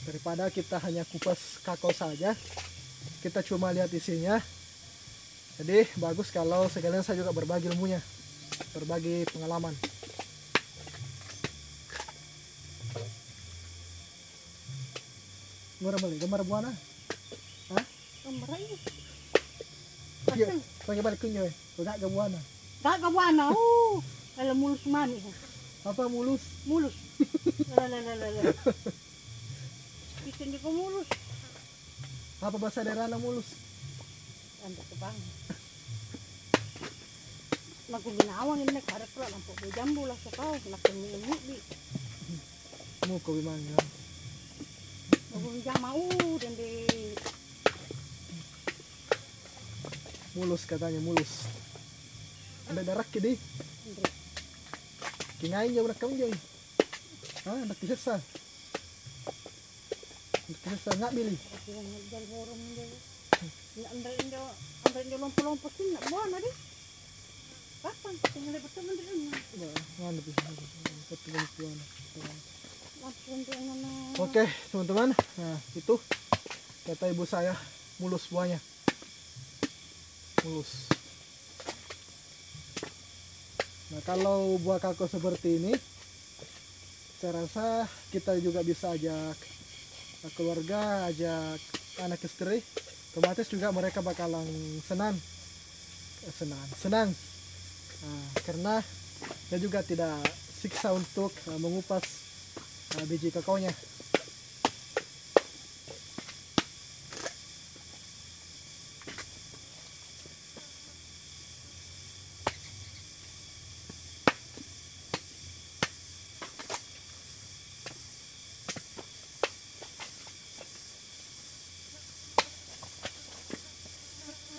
Daripada kita hanya kupas kakao saja, kita cuma lihat isinya. Jadi bagus kalau sekalian saya juga berbagi ilmunya, berbagi pengalaman. Gambar buana. Hah? Gambar ini. Iya, pakai balik kunyo eh. Enggak ke buana. Gak kawana. Kalau mulus mani. Apa mulus? Mulus. Lalalala. Bikin di mulus. Apa bahasa daerah mulus? Anda kebang. Naku ginawang ini karep pula lampu jambu lah sekau nak ilmu bi. Mu ko bimang. Naku jamau dan di Mulus katanya mulus. Ada darak kidi. Kingain jauh nak kamu jauh. Ah, nak kisah. Nak kisah nggak bili. yang ngejar borong dia. Nak anda lompat sini nak buat nadi. Kapan tinggal betul menderanya. Mana betul. Langsung dia mana. Oke, teman-teman. Nah, itu kata ibu saya mulus buahnya. Mulus. Nah, kalau buah kakao seperti ini, saya rasa kita juga bisa ajak keluarga, ajak anak istri, otomatis juga mereka bakalan senang. Nah, karena dia juga tidak siksa untuk mengupas biji kakaonya.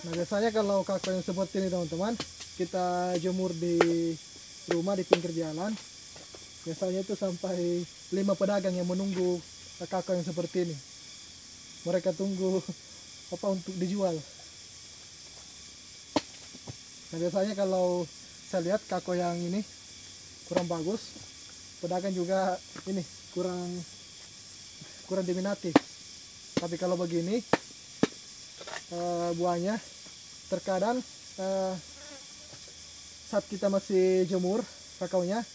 Nah, biasanya kalau kakao yang seperti ini teman-teman, kita jemur di rumah di pinggir jalan. Biasanya itu sampai 5 pedagang yang menunggu kakao yang seperti ini. Mereka tunggu apa untuk dijual. Nah, biasanya kalau saya lihat kakao yang ini kurang bagus, pedagang juga ini kurang diminati. Tapi kalau begini buahnya terkadang saat kita masih jemur kakaonya,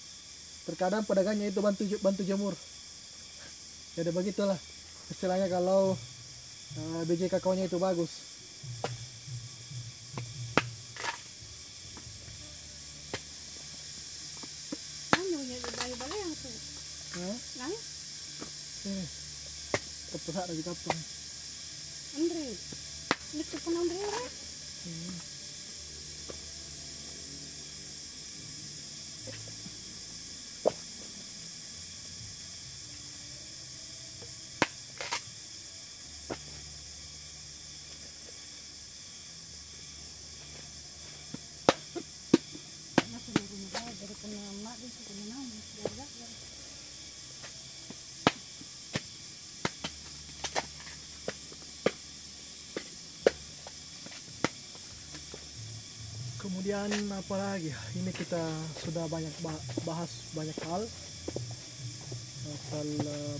terkadang pedagangnya itu bantu jemur. Jadi begitulah istilahnya kalau biji kakaonya itu bagus. Anu nya di balik-balik yang tu. Nang Ini kepesak dari kapung. Andre. Itu pun Andre orang. Dari penama di penama jaga. Kemudian apa lagi? Ini kita sudah banyak bahas banyak hal. Asal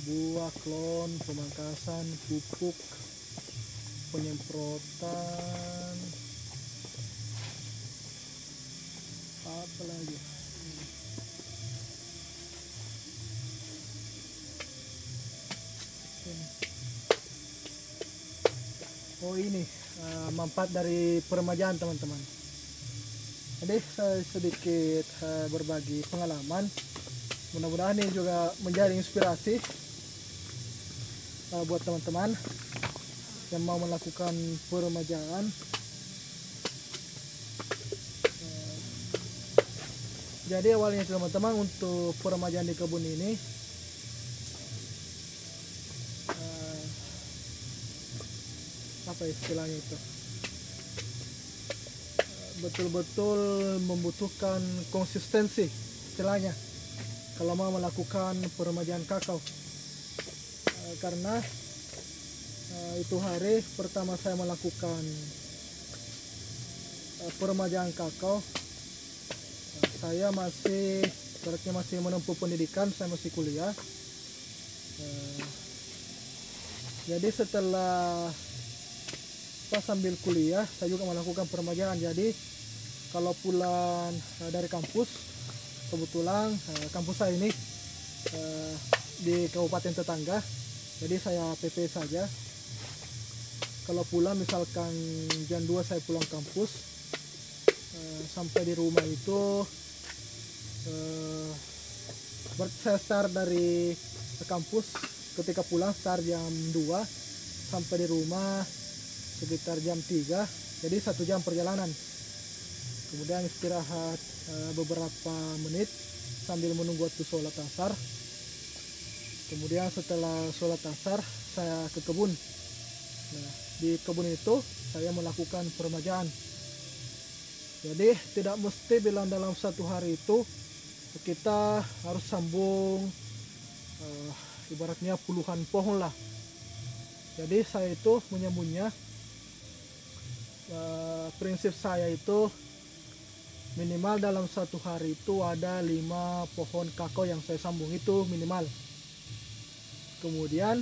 buah, klon, pemangkasan, pupuk, penyemprotan, apa lagi? Oh ini manfaat dari peremajaan teman-teman. Jadi saya sedikit berbagi pengalaman. Mudah-mudahan ini juga menjadi inspirasi buat teman-teman yang mau melakukan peremajaan. Jadi awalnya teman-teman untuk peremajaan di kebun ini apa istilahnya itu, betul-betul membutuhkan konsistensi istilahnya kalau mau melakukan peremajaan kakao. Karena itu hari pertama saya melakukan peremajaan kakao, saya masih berarti masih menempuh pendidikan, saya masih kuliah. Jadi setelah pas sambil kuliah saya juga melakukan peremajaan. Jadi kalau pulang dari kampus, kebetulan kampus saya ini di kabupaten tetangga, jadi saya PP saja. Kalau pulang misalkan jam 2 saya pulang kampus, sampai di rumah itu saya start dari kampus, ketika pulang start jam 2 sampai di rumah sekitar jam 3, jadi 1 jam perjalanan. Kemudian istirahat beberapa menit sambil menunggu waktu sholat asar. Kemudian setelah sholat asar saya ke kebun. Nah, di kebun itu saya melakukan peremajaan. Jadi tidak mesti bilang dalam 1 hari itu kita harus sambung ibaratnya puluhan pohon lah. Jadi saya itu menyambungnya, prinsip saya itu minimal dalam 1 hari itu ada 5 pohon kakao yang saya sambung, itu minimal. Kemudian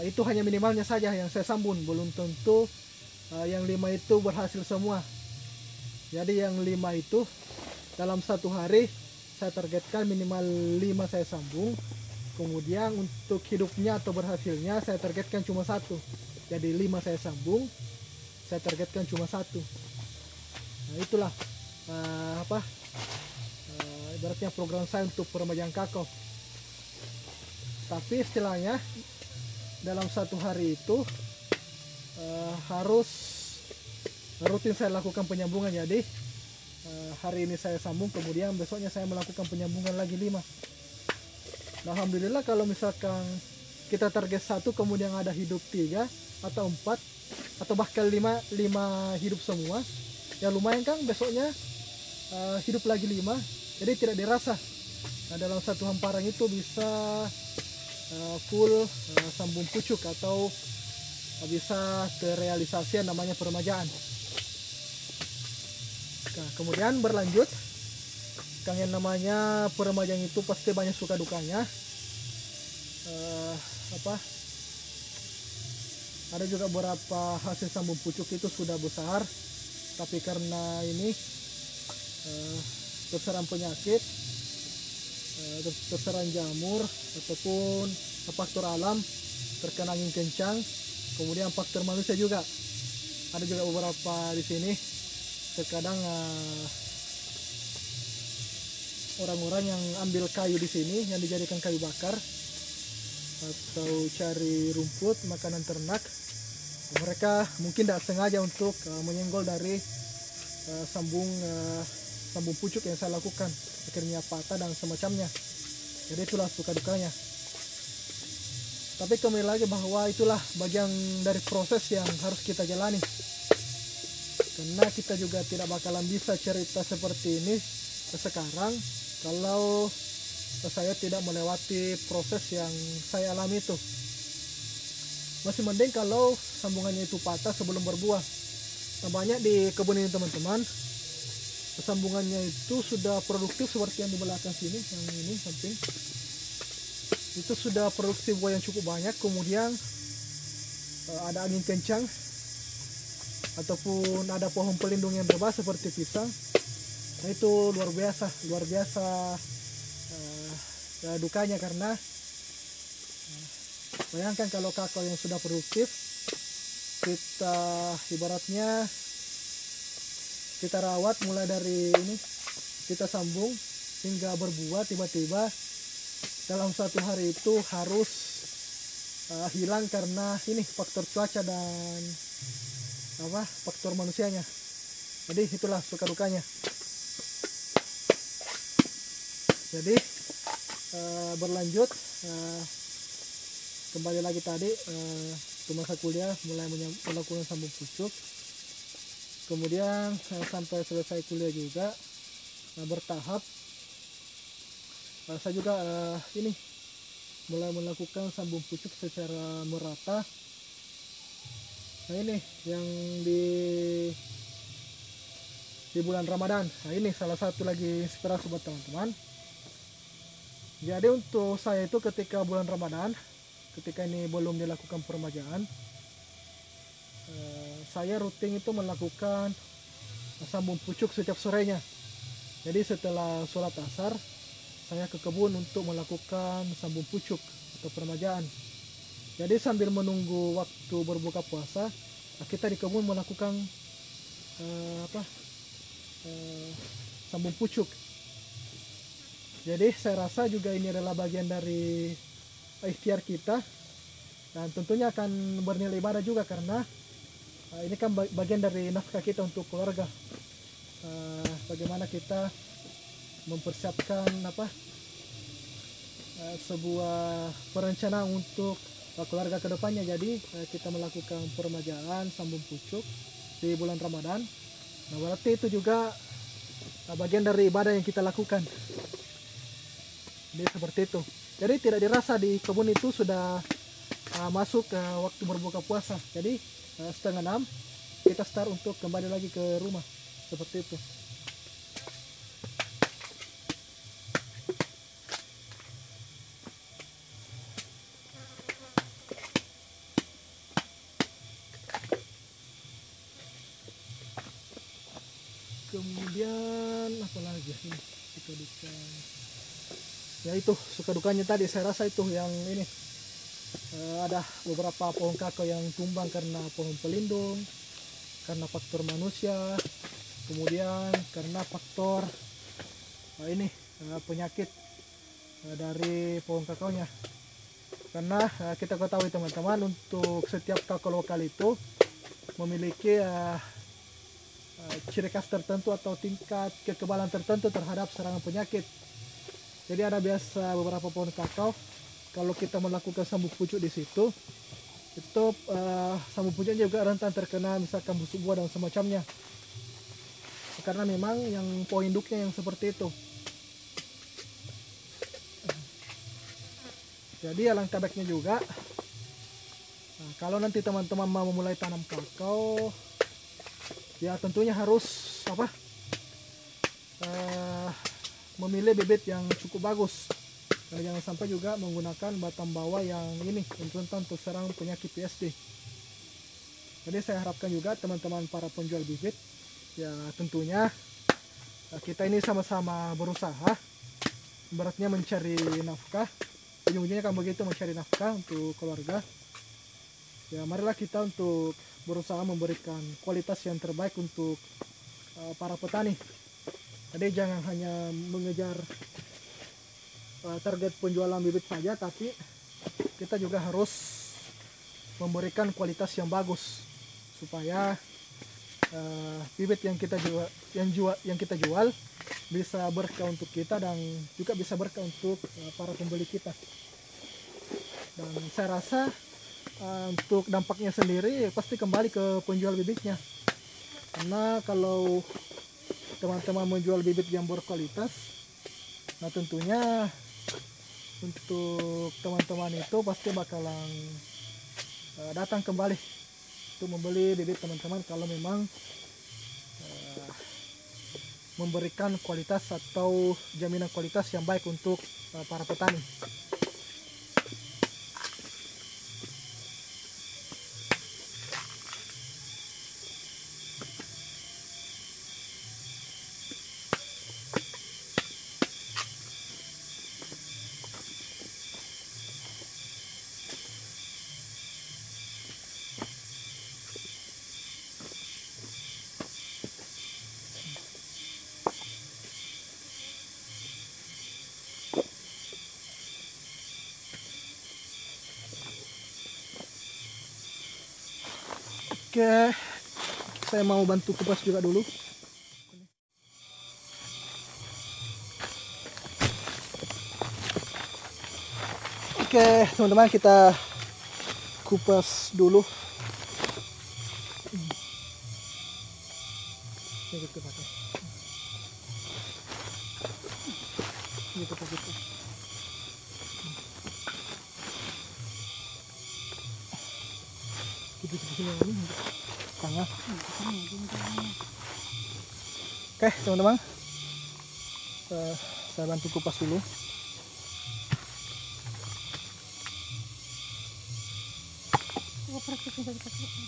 itu hanya minimalnya saja yang saya sambung, belum tentu yang 5 itu berhasil semua. Jadi yang 5 itu dalam 1 hari saya targetkan minimal 5 saya sambung. Kemudian untuk hidupnya atau berhasilnya saya targetkan cuma 1. Jadi 5 saya sambung, saya targetkan cuma 1. Nah, itulah ibaratnya program saya untuk peremajaan kakao. Tapi istilahnya dalam 1 hari itu harus rutin saya lakukan penyambungan. Jadi hari ini saya sambung, kemudian besoknya saya melakukan penyambungan lagi 5. Nah, alhamdulillah kalau misalkan kita target 1 kemudian ada hidup 3 atau 4 atau bahkan 5 hidup semua, ya lumayan kan, besoknya hidup lagi 5, jadi tidak dirasa. Nah, dalam 1 hamparan itu bisa full sambung pucuk atau bisa terrealisasi yang namanya peremajaan. Nah, kemudian berlanjut, kan yang namanya peremajaan itu pasti banyak suka dukanya. Ada juga beberapa hasil sambung pucuk itu sudah besar, tapi karena ini terserang penyakit, terserang jamur ataupun faktor alam, terkena angin kencang, kemudian faktor manusia juga. Ada juga beberapa di sini terkadang orang-orang yang ambil kayu di sini yang dijadikan kayu bakar atau cari rumput makanan ternak, mereka mungkin tidak sengaja untuk menyenggol dari sambung pucuk yang saya lakukan, akhirnya patah dan semacamnya. Jadi itulah suka dukanya. Tapi kembali lagi bahwa itulah bagian dari proses yang harus kita jalani, karena kita juga tidak bakalan bisa cerita seperti ini sekarang kalau saya tidak melewati proses yang saya alami itu. Masih mending kalau sambungannya itu patah sebelum berbuah. Nah, banyak di kebun ini teman-teman, sambungannya itu sudah produktif seperti yang di belakang sini, yang ini samping itu sudah produksi buah yang cukup banyak. Kemudian ada angin kencang ataupun ada pohon pelindung yang rebah seperti pisang. Nah, itu luar biasa dukanya, karena bayangkan kalau kakao yang sudah produktif kita ibaratnya kita rawat mulai dari ini, kita sambung hingga berbuah, tiba-tiba dalam 1 hari itu harus hilang karena ini faktor cuaca dan faktor manusianya. Jadi itulah suka dukanya. Jadi berlanjut, kembali lagi tadi ke masa kuliah, mulai melakukan sambung pucuk. Kemudian sampai selesai kuliah juga bertahap, saya juga ini mulai melakukan sambung pucuk secara merata. Nah, ini yang di bulan Ramadan. Nah, ini salah satu lagi inspirasi buat teman-teman. Jadi untuk saya itu ketika bulan Ramadan ketika ini belum dilakukan peremajaan, saya rutin itu melakukan sambung pucuk setiap sorenya. Jadi setelah sholat asar, saya ke kebun untuk melakukan sambung pucuk atau peremajaan. Jadi sambil menunggu waktu berbuka puasa, kita di kebun melakukan sambung pucuk. Jadi saya rasa juga ini adalah bagian dari ikhtiar kita, dan tentunya akan bernilai ibadah juga karena ini kan bagian dari nafkah kita untuk keluarga. Bagaimana kita mempersiapkan sebuah perencanaan untuk keluarga kedepannya. Jadi kita melakukan peremajaan sambung pucuk di bulan Ramadan. Nah, berarti itu juga bagian dari ibadah yang kita lakukan. Jadi seperti itu. Jadi tidak dirasa di kebun itu sudah masuk ke waktu berbuka puasa. Jadi 5:30 kita start untuk kembali lagi ke rumah. Seperti itu. Kemudian apa lagi ini suka duka, ya itu suka dukanya tadi saya rasa itu yang ini ada beberapa pohon kakao yang tumbang karena pohon pelindung, karena faktor manusia, kemudian karena faktor penyakit dari pohon kakaonya. Karena kita ketahui teman-teman, untuk setiap kakao lokal itu memiliki ciri khas tertentu atau tingkat kekebalan tertentu terhadap serangan penyakit. Jadi ada biasa beberapa pohon kakao, kalau kita melakukan sambung pucuk di situ, itu sambung pucuknya juga rentan terkena misalkan busuk buah dan semacamnya. Karena memang yang pohon induknya yang seperti itu. Jadi alangkah baiknya juga, kalau nanti teman-teman mau memulai tanam kakao, ya tentunya harus memilih bibit yang cukup bagus. Dan jangan sampai juga menggunakan batang bawah yang rentan terserang penyakit PSD. Jadi saya harapkan juga teman-teman para penjual bibit, ya tentunya kita ini sama-sama berusaha, beratnya mencari nafkah, ujung-ujungnya kan begitu, mencari nafkah untuk keluarga. Ya marilah kita untuk berusaha memberikan kualitas yang terbaik untuk para petani. Jadi jangan hanya mengejar target penjualan bibit saja, tapi kita juga harus memberikan kualitas yang bagus supaya bibit yang kita jual bisa berkah untuk kita dan juga bisa berkah untuk para pembeli kita. Dan saya rasa untuk dampaknya sendiri pasti kembali ke penjual bibitnya, karena kalau teman-teman menjual bibit yang berkualitas, nah tentunya untuk teman-teman itu pasti bakalan datang kembali untuk membeli bibit teman-teman kalau memang memberikan kualitas atau jaminan kualitas yang baik untuk para petani. Oke, saya mau bantu kupas juga dulu. Oke, teman-teman, kita kupas dulu. Ini gitu pakai. Gitu pakai. Tengah. Oke teman-teman, saya bantu kupas dulu. praktik dari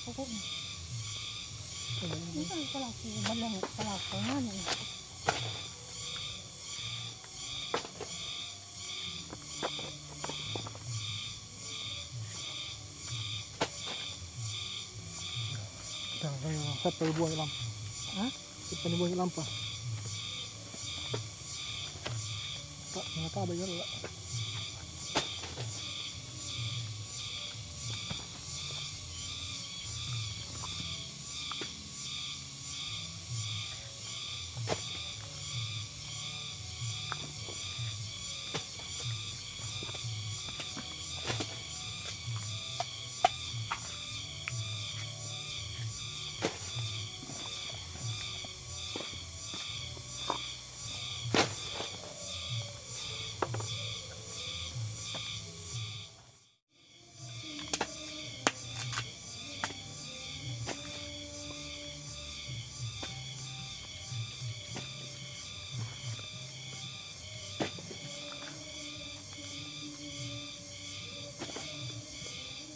pokoknya. Ini kan kalau aku balang kalau aku mana. Satu buang lampu. Hah? Satu buang lampu. Tak mengapa bayar lah.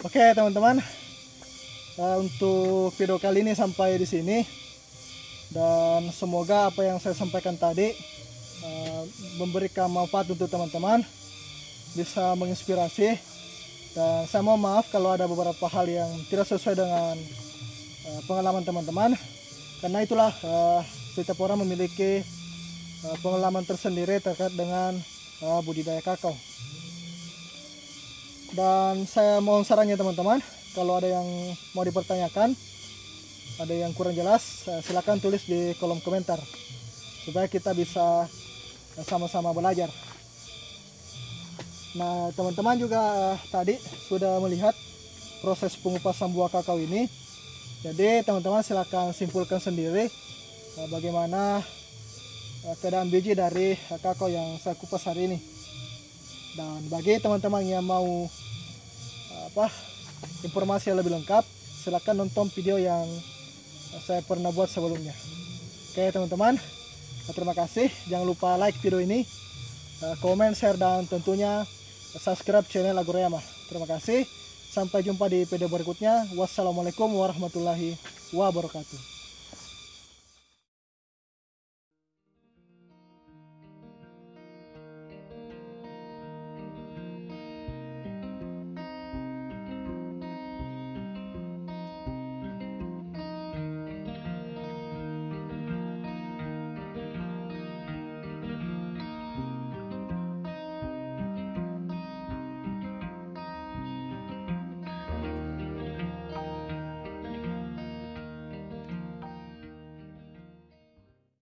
Oke teman-teman, untuk video kali ini sampai di sini, dan semoga apa yang saya sampaikan tadi memberikan manfaat untuk teman-teman, bisa menginspirasi. Dan saya mohon maaf kalau ada beberapa hal yang tidak sesuai dengan pengalaman teman-teman, karena itulah setiap orang memiliki pengalaman tersendiri terkait dengan budidaya kakao. Dan saya mohon sarannya teman-teman, kalau ada yang mau dipertanyakan, ada yang kurang jelas, silakan tulis di kolom komentar supaya kita bisa sama-sama belajar. Nah teman-teman juga tadi sudah melihat proses pengupasan buah kakao ini, jadi teman-teman silakan simpulkan sendiri bagaimana keadaan biji dari kakao yang saya kupas hari ini. Dan bagi teman-teman yang mau informasi yang lebih lengkap, silakan nonton video yang saya pernah buat sebelumnya. Oke teman-teman, terima kasih. Jangan lupa like video ini, komen, share, dan tentunya subscribe channel Agorayama. Terima kasih. Sampai jumpa di video berikutnya. Wassalamualaikum warahmatullahi wabarakatuh.